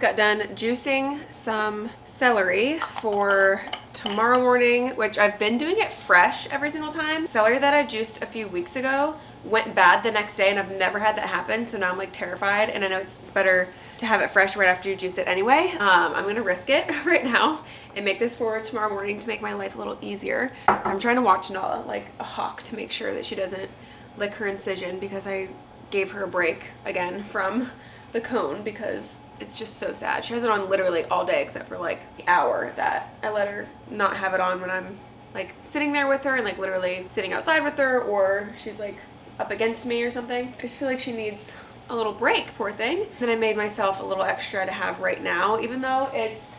got done juicing some celery for tomorrow morning, which I've been doing it fresh every single time. Celery that I juiced a few weeks ago went bad the next day, and I've never had that happen, so now I'm like terrified, and I know it's better to have it fresh right after you juice it anyway. I'm gonna risk it right now and make this for tomorrow morning to make my life a little easier. I'm trying to watch Nala like a hawk to make sure that she doesn't lick her incision, because I gave her a break again from the cone because it's just so sad. She has it on literally all day except for like the hour that I let her not have it on when I'm like sitting there with her and like literally sitting outside with her, or she's like up against me or something. I just feel like she needs a little break, poor thing. Then I made myself a little extra to have right now, even though it's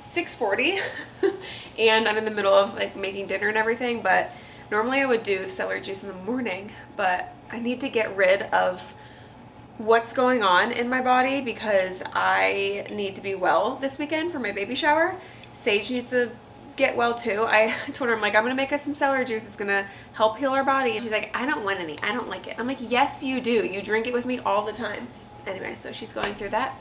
6:40 and I'm in the middle of like making dinner and everything. But normally I would do celery juice in the morning, but I need to get rid of what's going on in my body because I need to be well this weekend for my baby shower. Sage needs to get well too. I told her, I'm like, I'm gonna make us some celery juice. It's gonna help heal our body. And she's like, I don't want any. I don't like it. I'm like, yes, you do. You drink it with me all the time. Anyway, so she's going through that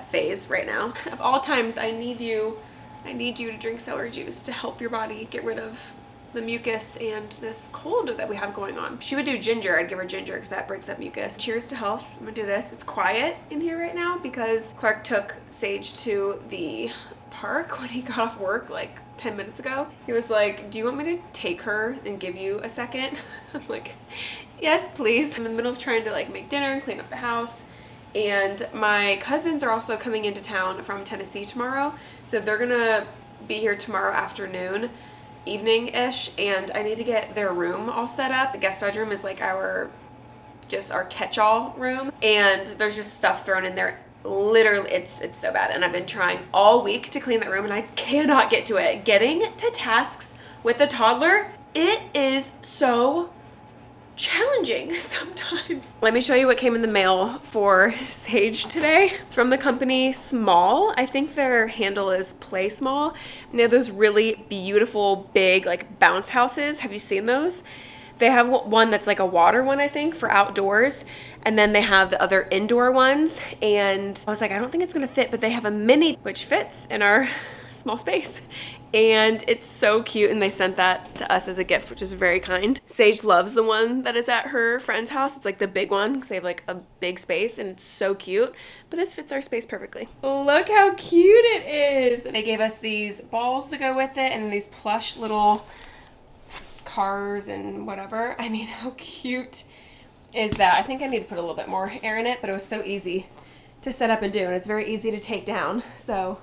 phase right now. Of all times, I need you to drink celery juice to help your body get rid of the mucus and this cold that we have going on. She would do ginger. I'd give her ginger because that breaks up mucus. Cheers to health. I'm gonna do this. It's quiet in here right now because Clark took Sage to the park when he got off work like 10 minutes ago. He was like, do you want me to take her and give you a second? I'm like, yes, please. I'm in the middle of trying to like make dinner and clean up the house. And my cousins are also coming into town from Tennessee tomorrow. So they're gonna be here tomorrow afternoon, evening-ish, and I need to get their room all set up. The guest bedroom is like our catch-all room, and there's just stuff thrown in there. Literally, it's so bad, and I've been trying all week to clean that room and I cannot get to it. Getting to tasks with a toddler, it is so challenging sometimes. Let me show you what came in the mail for Sage today. It's from the company Small. I think their handle is Play Small. And they have those really beautiful big like bounce houses. Have you seen those? They have one that's like a water one, I think, for outdoors. And then they have the other indoor ones. And I was like, I don't think it's gonna fit, but they have a mini, which fits in our small space. And it's so cute, and they sent that to us as a gift, which is very kind. Sage loves the one that is at her friend's house. It's like the big one because they have like a big space, and it's so cute. But this fits our space perfectly. Look how cute it is. They gave us these balls to go with it, and these plush little cars and whatever. I mean, how cute is that? I think I need to put a little bit more air in it, but it was so easy to set up and do, and it's very easy to take down. So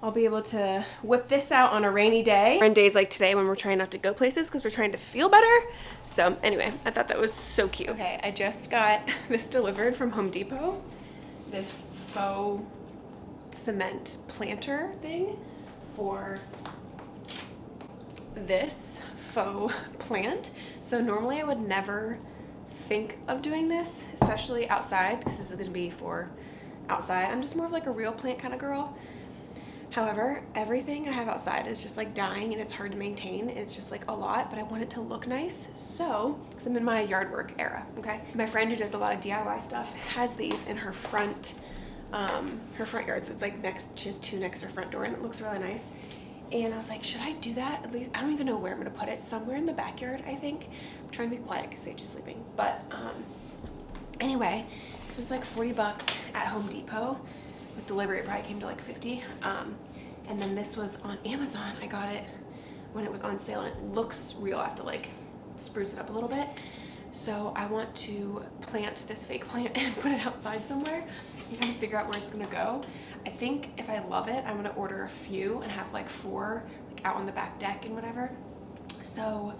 I'll be able to whip this out on a rainy day, or on days like today when we're trying not to go places because we're trying to feel better. So anyway, I thought that was so cute. Okay, I just got this delivered from Home Depot, this faux cement planter thing for this faux plant. So normally I would never think of doing this, especially outside, because this is gonna be for outside. I'm just more of like a real plant kind of girl. However, everything I have outside is just like dying and it's hard to maintain. It's just like a lot, but I want it to look nice. So, because I'm in my yard work era, okay? My friend who does a lot of DIY stuff has these in her front yard. So it's like she has two next to her front door, and it looks really nice. And I was like, should I do that? At least, I don't even know where I'm gonna put it. Somewhere in the backyard, I think. I'm trying to be quiet because Sage is sleeping. But anyway, this was like 40 bucks at Home Depot. With delivery, it probably came to like 50. And then this was on Amazon. I got it when it was on sale, and it looks real. I have to like spruce it up a little bit. So I want to plant this fake plant and put it outside somewhere and kind of figure out where it's gonna go. I think if I love it, I'm gonna order a few and have like 4 like out on the back deck and whatever. So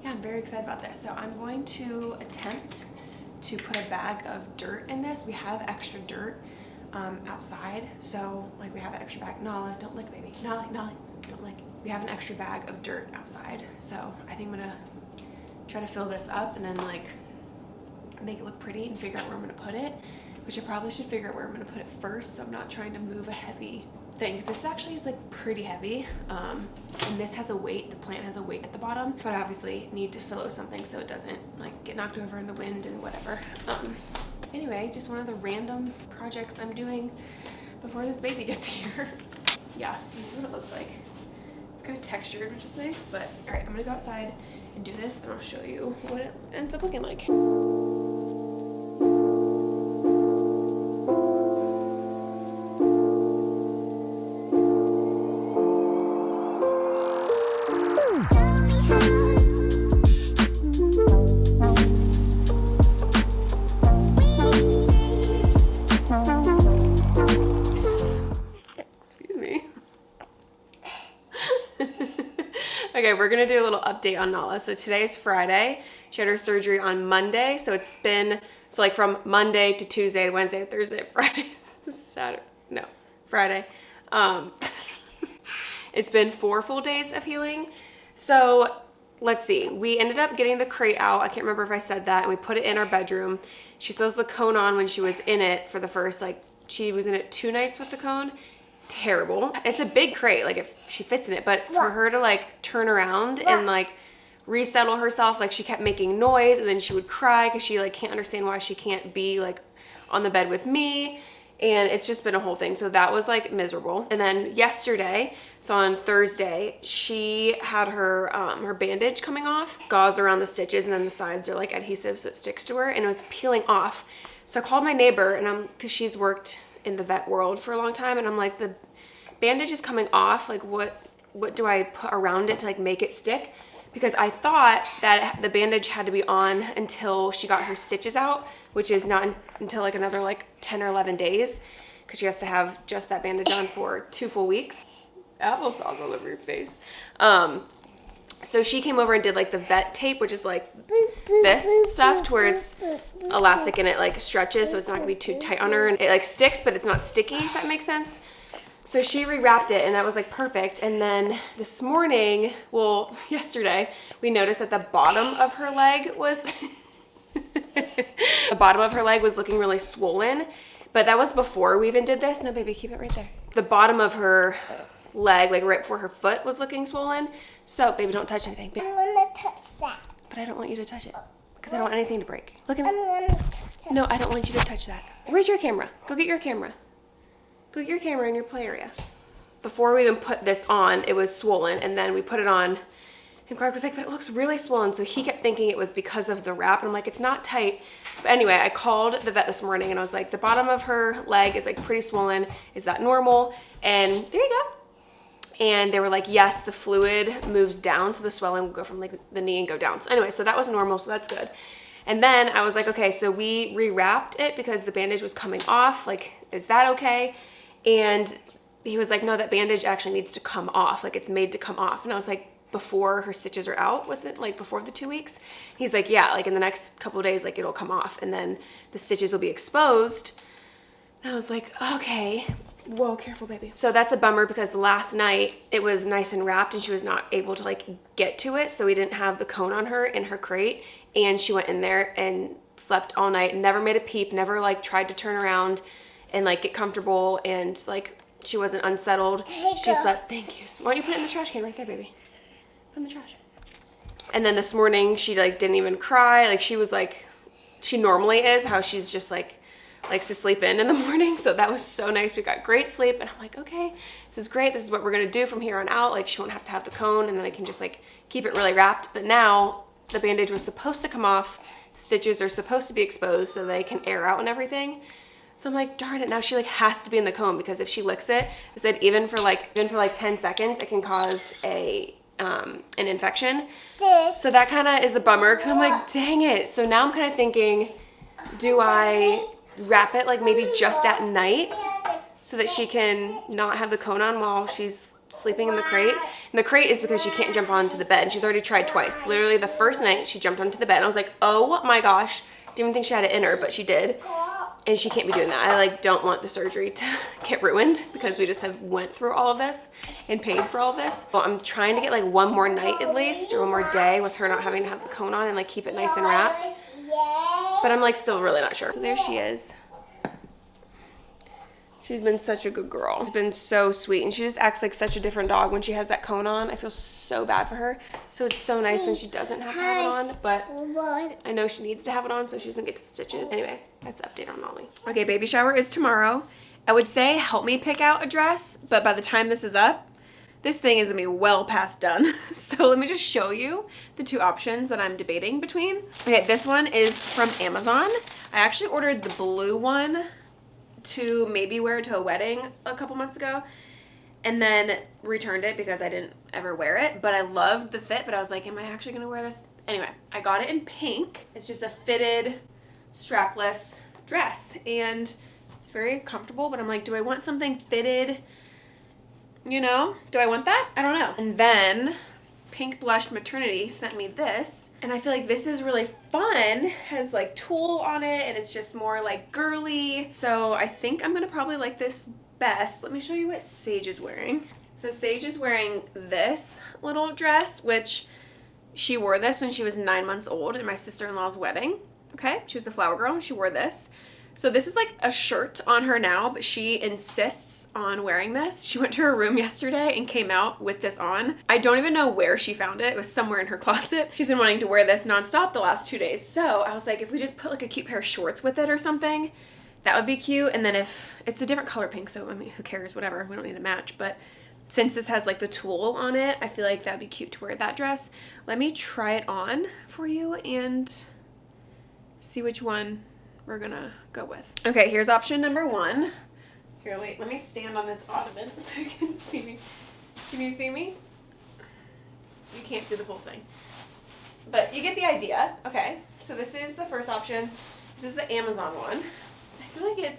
yeah, I'm very excited about this. So I'm going to attempt to put a bag of dirt in this. We have extra dirt outside, so like we have an extra bag. Nala, don't lick, baby. Nala, don't lick. We have an extra bag of dirt outside, so I think I'm gonna try to fill this up and then like make it look pretty and figure out where I'm gonna put it, which I probably should figure out where I'm gonna put it first, so I'm not trying to move a heavy thing, because this actually is like pretty heavy, and this has a weight. The plant has a weight at the bottom, but I obviously need to fill it with something so it doesn't like get knocked over in the wind and whatever. Anyway, just one of the random projects I'm doing before this baby gets here. Yeah, this is what it looks like. It's kind of textured, which is nice, but all right, I'm gonna go outside and do this and I'll show you what it ends up looking like. Okay, we're gonna do a little update on Nala. So today's Friday. She had her surgery on Monday. So it's been, like from Monday to Tuesday, Wednesday, Thursday, Friday, Saturday, no, Friday. It's been 4 full days of healing. So let's see, we ended up getting the crate out. I can't remember if I said that, and we put it in our bedroom. She still has the cone on when she was in it for the first, she was in it 2 nights with the cone. Terrible. It's a big crate, if she fits in it, but for her to turn around and resettle herself, she kept making noise, and then she would cry because she can't understand why she can't be on the bed with me, and it's just been a whole thing. So that was miserable. And then yesterday, so on Thursday, she had her her bandage coming off, gauze around the stitches, and then the sides are adhesive so it sticks to her, and it was peeling off. So I called my neighbor, and because she's worked in the vet world for a long time, and I'm like, the bandage is coming off, what do I put around it to make it stick? Because I thought that the bandage had to be on until she got her stitches out, which is not until another 10 or 11 days, because she has to have just that bandage on for 2 full weeks. Applesauce all over your face. So she came over and did the vet tape, which is this stuff to where it's elastic and it stretches, so it's not gonna be too tight on her, and it sticks, but it's not sticky, if that makes sense. So she rewrapped it, and that was perfect. And then this morning, well, yesterday, we noticed that the bottom of her leg was the bottom of her leg was looking really swollen, but that was before we even did this. No, baby, keep it right there. The bottom of her leg, right before her foot, was looking swollen. So, baby, don't touch anything. I want to touch that. But I don't want you to touch it because I don't want anything to break. Look at me. I want to touch it. No, I don't want you to touch that. Where's your camera? Go get your camera. Go get your camera in your play area. Before we even put this on, it was swollen, and then we put it on, and Clark was like, but it looks really swollen. So he kept thinking it was because of the wrap, and I'm like, it's not tight. But anyway, I called the vet this morning, and I was like, the bottom of her leg is pretty swollen. Is that normal? And there you go. And they were like, yes, the fluid moves down, so the swelling will go from the knee and go down. So anyway, so that was normal, so that's good. And then I was like, okay, so we rewrapped it because the bandage was coming off. Is that okay? And he was like, no, that bandage actually needs to come off. It's made to come off. And I was like, before her stitches are out with it, before the 2 weeks? He's like, yeah, in the next couple of days, it'll come off, and then the stitches will be exposed. And I was like, okay. Whoa, careful, baby. So that's a bummer because last night it was nice and wrapped, and she was not able to get to it. So we didn't have the cone on her in her crate, and she went in there and slept all night, never made a peep, never tried to turn around and get comfortable, and she wasn't unsettled. She slept. Thank you. Why don't you put it in the trash can right there, baby? Put it in the trash. And then this morning she didn't even cry. She was she normally is, how she's just likes to sleep in the morning. So that was so nice. We got great sleep, and I'm like, okay, this is great. This is what we're gonna do from here on out. She won't have to have the cone, and then I can just keep it really wrapped. But now the bandage was supposed to come off. Stitches are supposed to be exposed so they can air out and everything. So I'm like, darn it, now she has to be in the cone, because if she licks it, I said even for 10 seconds, it can cause an infection. So that kind of is a bummer, because I'm like, dang it. So now I'm kind of thinking, do I wrap it maybe just at night so that she can not have the cone on while she's sleeping in the crate? And the crate is because she can't jump onto the bed, and she's already tried twice. Literally the first night she jumped onto the bed, and I was like, oh my gosh, didn't even think she had it in her, but she did. And she can't be doing that. I don't want the surgery to get ruined, because we just have went through all of this and paid for all of this. Well, I'm trying to get one more night at least, or one more day with her not having to have the cone on, and keep it nice and wrapped. But I'm still really not sure. So there she is. She's been such a good girl. She's been so sweet, and she just acts like such a different dog when she has that cone on. I feel so bad for her. So it's so nice when she doesn't have to have it on, but I know she needs to have it on so she doesn't get to the stitches. Anyway, that's the update on Molly. Okay, baby shower is tomorrow, I would say help me pick out a dress, but by the time this is up, this thing is gonna be well past done. So let me just show you the two options that I'm debating between. Okay, this one is from Amazon. I actually ordered the blue one to maybe wear to a wedding a couple months ago and then returned it because I didn't ever wear it, but I loved the fit, but I was like, am I actually gonna wear this? Anyway, I got it in pink. It's just a fitted, strapless dress, and it's very comfortable, but I'm like, do I want something fitted? You know, do I want that? I don't know. And then Pink Blush Maternity sent me this, and I feel like this is really fun. It has like tulle on it, and it's just more like girly. So I think I'm gonna probably like this best. Let me show you what Sage is wearing. So Sage is wearing this little dress, which she wore this when she was 9 months old at my sister-in-law's wedding. Okay, she was a flower girl and she wore this. So this is like a shirt on her now, but she insists on wearing this. She went to her room yesterday and came out with this on. I don't even know where she found it. It was somewhere in her closet. She's been wanting to wear this nonstop the last 2 days. So I was like, if we just put like a cute pair of shorts with it or something, that would be cute. And then if it's a different color pink, so I mean, who cares, whatever, we don't need to match. But since this has like the tulle on it, I feel like that'd be cute to wear that dress. Let me try it on for you and see which one we're gonna go with. Okay, here's option number one. Here, wait, let me stand on this ottoman so you can see me. Can you see me? You can't see the full thing, but you get the idea. Okay, so this is the first option. This is the Amazon one. I feel like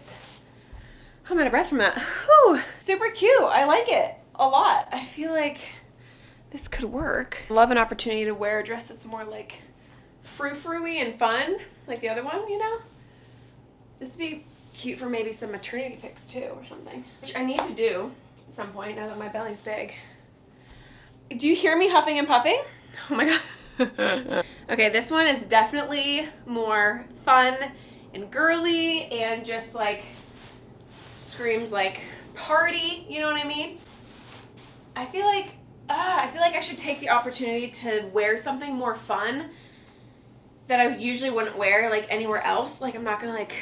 I'm out of breath from that. Whew, super cute. I like it a lot. I feel like this could work. Love an opportunity to wear a dress that's more like frou-frou-y and fun, like the other one, you know? This would be cute for maybe some maternity pics too or something, which I need to do at some point now that my belly's big. Do you hear me huffing and puffing? Oh my God. Okay, this one is definitely more fun and girly and just like screams like party, you know what I mean? I feel like I should take the opportunity to wear something more fun that I usually wouldn't wear like anywhere else. Like I'm not gonna like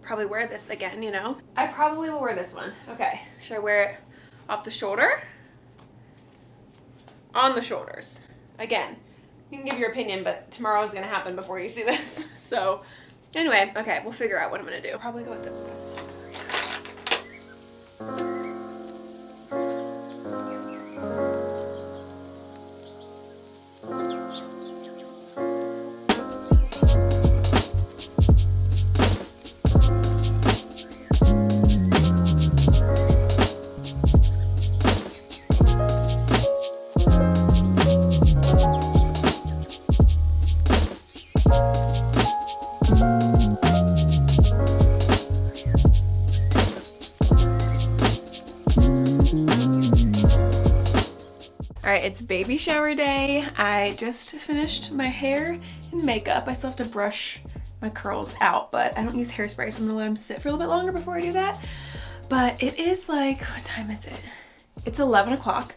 probably wear this again, you know? I probably will wear this one. Okay, should I wear it off the shoulder? On the shoulders. Again, you can give your opinion, but tomorrow is gonna happen before you see this. So anyway, okay, we'll figure out what I'm gonna do. I'll probably go with this one. All right, it's baby shower day. I just finished my hair and makeup. I still have to brush my curls out, but I don't use hairspray, so I'm gonna let them sit for a little bit longer before I do that. But it is like, what time is it? It's 11 o'clock.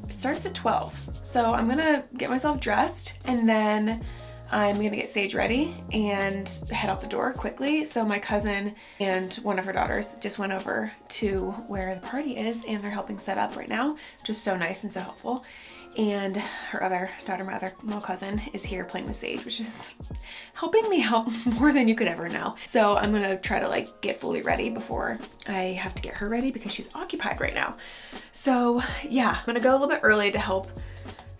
It starts at 12. So I'm gonna get myself dressed and then I'm gonna get Sage ready and head out the door quickly. So my cousin and one of her daughters just went over to where the party is and they're helping set up right now, which is so nice and so helpful. And her other daughter, my other little cousin, is here playing with Sage, which is helping me help more than you could ever know. So I'm gonna try to like get fully ready before I have to get her ready because she's occupied right now. So yeah, I'm gonna go a little bit early to help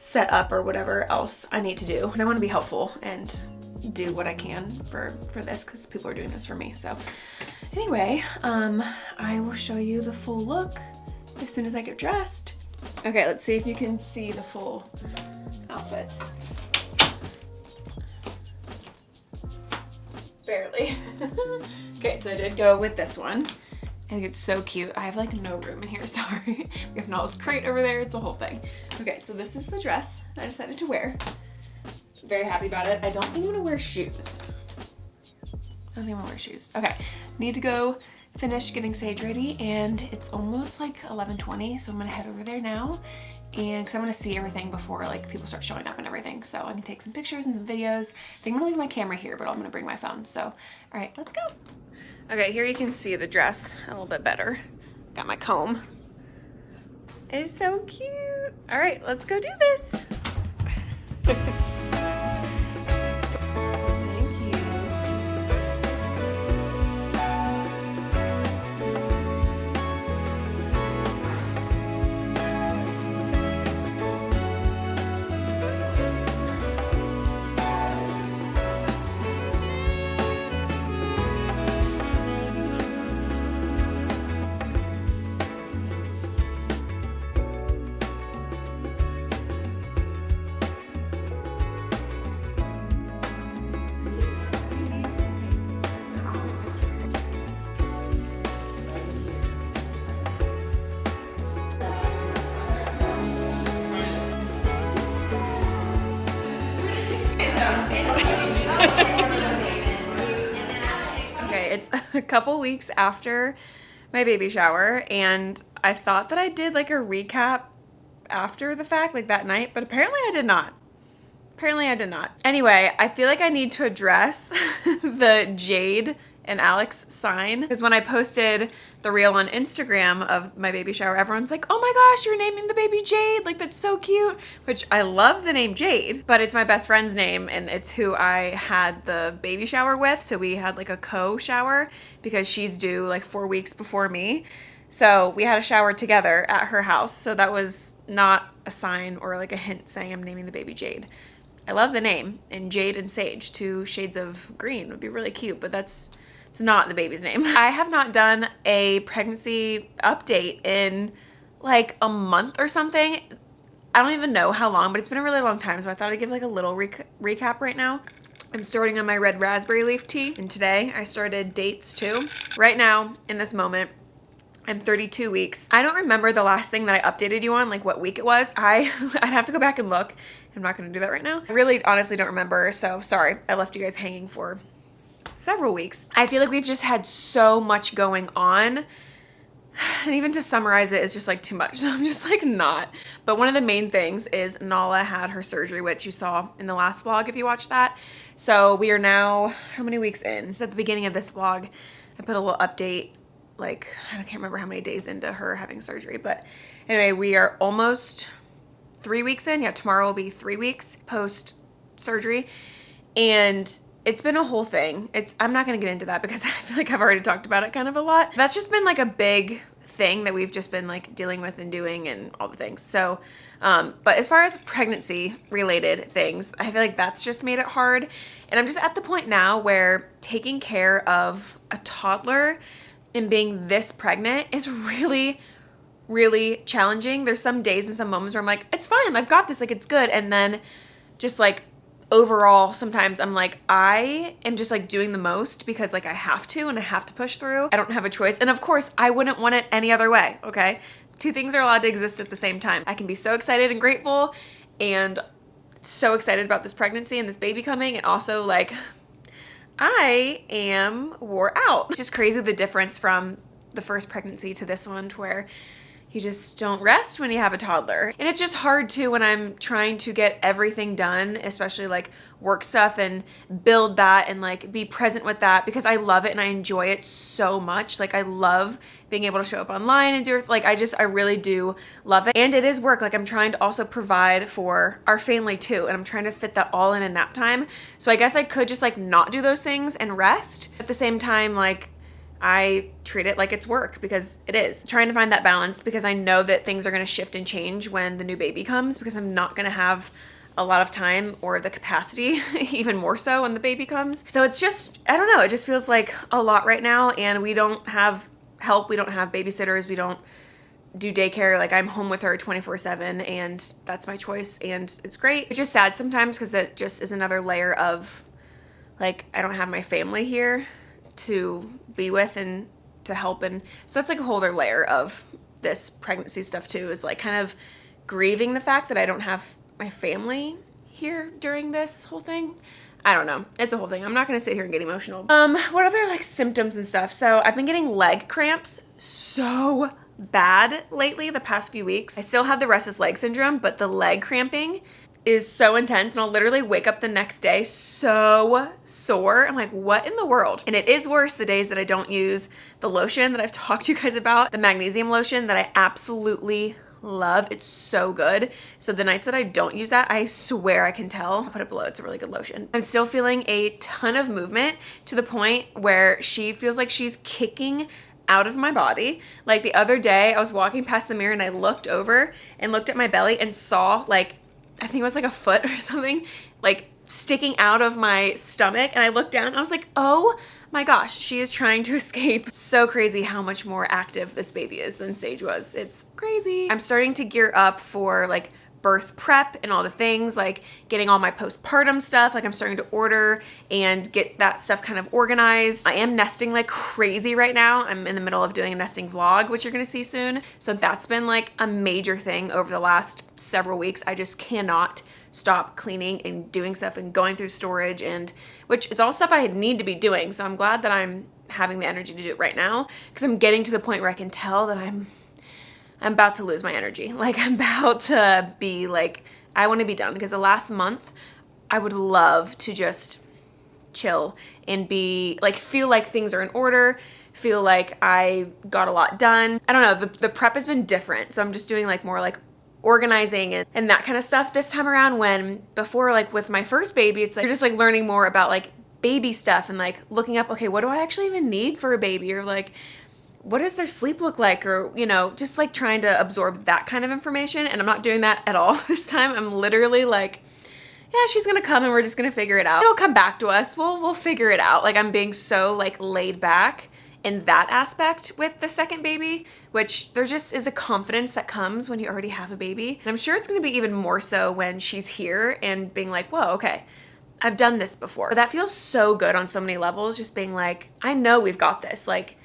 set up or whatever else I need to do because I want to be helpful and do what I can for this because people are doing this for me. So anyway, I will show you the full look as soon as I get dressed. Okay, let's see if you can see the full outfit. Barely. Okay, so I did go with this one. I think it's so cute. I have like no room in here, sorry. We have Noel's crate over there, it's a whole thing. Okay, so this is the dress I decided to wear. Very happy about it. I don't think I'm gonna wear shoes. I don't think I'm gonna wear shoes. Okay, need to go finish getting Sage ready and it's almost like 11:20, so I'm gonna head over there now and because I want to see everything before like people start showing up and everything. So I can take some pictures and some videos. I think I'm gonna leave my camera here, but I'm gonna bring my phone. So, all right, let's go. Okay, here you can see the dress a little bit better. Got my comb. It's so cute. All right, let's go do this. Thank you. Okay, it's a couple weeks after my baby shower, and I thought that I did like a recap after the fact, like that night, but apparently I did not. Apparently I did not. Anyway, I feel like I need to address the Jade and Alex sign, because when I posted the reel on Instagram of my baby shower, everyone's like, oh my gosh, you're naming the baby Jade, like that's so cute, which I love the name Jade, but it's my best friend's name and it's who I had the baby shower with. So we had like a co-shower because she's due like 4 weeks before me. So we had a shower together at her house. So that was not a sign or like a hint saying I'm naming the baby Jade. I love the name, and Jade and Sage, 2 shades of green, would be really cute, but it's not the baby's name. I have not done a pregnancy update in like a month or something. I don't even know how long, but it's been a really long time, so I thought I'd give like a little recap right now. I'm starting on my red raspberry leaf tea, and today I started dates too. Right now, in this moment, I'm 32 weeks. I don't remember the last thing that I updated you on, like what week it was. I'd have to go back and look. I'm not gonna do that right now. I really honestly don't remember, so sorry. I left you guys hanging for several weeks. I feel like we've just had so much going on, and even to summarize it is just like too much, so I'm just like not. But one of the main things is Nala had her surgery, which you saw in the last vlog if you watched that. So we are now, how many weeks in? At the beginning of this vlog, I put a little update, like, I can't remember how many days into her having surgery, but anyway, we are almost 3 weeks in. Yeah, tomorrow will be 3 weeks post surgery, and it's been a whole thing. I'm not gonna get into that because I feel like I've already talked about it kind of a lot. That's just been like a big thing that we've just been like dealing with and doing and all the things. So, but as far as pregnancy related things, I feel like that's just made it hard. And I'm just at the point now where taking care of a toddler and being this pregnant is really, really challenging. There's some days and some moments where I'm like, it's fine, I've got this, like it's good. And then just like overall, sometimes I'm like, I am just like doing the most because like I have to, and I have to push through. I don't have a choice. And of course, I wouldn't want it any other way, okay? 2 things are allowed to exist at the same time. I can be so excited and grateful and so excited about this pregnancy and this baby coming, and also like, I am wore out. It's just crazy the difference from the first pregnancy to this one, to where you just don't rest when you have a toddler. And it's just hard too when I'm trying to get everything done, especially like work stuff, and build that and like be present with that, because I love it and I enjoy it so much. Like I love being able to show up online and do like, I really do love it. And it is work. Like I'm trying to also provide for our family too, and I'm trying to fit that all in nap time. So I guess I could just like not do those things and rest. At the same time, like I treat it like it's work, because it is. Trying to find that balance, because I know that things are going to shift and change when the new baby comes, because I'm not going to have a lot of time or the capacity, even more so when the baby comes. So it's just, I don't know, it just feels like a lot right now, and we don't have help, we don't have babysitters, we don't do daycare. Like I'm home with her 24/7, and that's my choice, and it's great. It's just sad sometimes because it just is another layer of like, I don't have my family here to be with and to help, and so that's like a whole other layer of this pregnancy stuff too, is like kind of grieving the fact that I don't have my family here during this whole thing. I don't know, it's a whole thing. I'm not gonna sit here and get emotional. What other like symptoms and stuff? So I've been getting leg cramps so bad lately, the past few weeks. I still have the restless leg syndrome, but the leg cramping is so intense, and I'll literally wake up the next day so sore. I'm like, what in the world? And it is worse the days that I don't use the lotion that I've talked to you guys about, the magnesium lotion that I absolutely love. It's so good. So the nights that I don't use that, I swear I can tell. I'll put it below. It's a really good lotion. I'm still feeling a ton of movement to the point where she feels like she's kicking out of my body. Like the other day, I was walking past the mirror and I looked over and looked at my belly and saw, like, I think it was like a foot or something, like sticking out of my stomach. And I looked down and I was like, oh my gosh, she is trying to escape. So crazy how much more active this baby is than Sage was. It's crazy. I'm starting to gear up for like birth prep and all the things, like getting all my postpartum stuff. Like I'm starting to order and get that stuff kind of organized. I am nesting like crazy right now. I'm in the middle of doing a nesting vlog, which you're gonna see soon. So that's been like a major thing over the last several weeks. I just cannot stop cleaning and doing stuff and going through storage, and which is all stuff I need to be doing. So I'm glad that I'm having the energy to do it right now, because I'm getting to the point where I can tell that I'm about to lose my energy. Like I'm about to be like, I want to be done, because the last month I would love to just chill and be like, feel like things are in order, feel like I got a lot done. I don't know, the prep has been different. So I'm just doing like more like organizing and that kind of stuff this time around, when before, like with my first baby, it's like you're just like learning more about like baby stuff and like looking up, okay, what do I actually even need for a baby? Or like, what does their sleep look like? Or, you know, just like trying to absorb that kind of information. And I'm not doing that at all this time. I'm literally like, yeah, she's gonna come and we're just gonna figure it out. It'll come back to us. We'll figure it out. Like I'm being so like laid back in that aspect with the second baby, which there just is a confidence that comes when you already have a baby. And I'm sure it's gonna be even more so when she's here and being like, whoa, okay, I've done this before. But that feels so good on so many levels, just being like, I know we've got this. Like,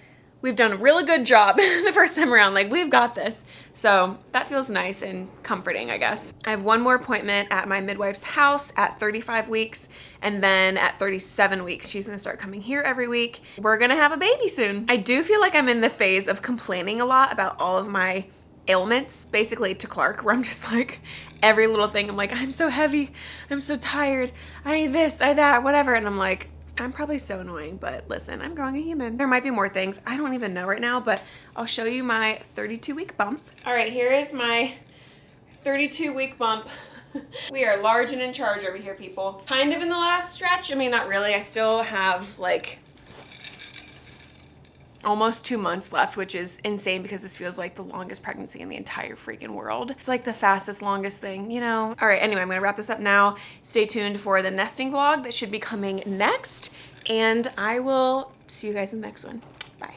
we've done a really good job the first time around. Like, we've got this. So that feels nice and comforting, I guess. I have one more appointment at my midwife's house at 35 weeks. And then at 37 weeks, she's gonna start coming here every week. We're gonna have a baby soon. I do feel like I'm in the phase of complaining a lot about all of my ailments, basically to Clark, where I'm just like, every little thing, I'm like, I'm so heavy, I'm so tired, I need this, I that, whatever. And I'm like, I'm probably so annoying, but listen, I'm growing a human. There might be more things. I don't even know right now, but I'll show you my 32-week bump. All right, here is my 32-week bump. We are large and in charge over here, people. Kind of in the last stretch. I mean, not really. I still have like almost 2 months left, which is insane because this feels like the longest pregnancy in the entire freaking world. It's like the fastest, longest thing, you know? All right, anyway, I'm gonna wrap this up now. Stay tuned for the nesting vlog that should be coming next, and I will see you guys in the next one. Bye.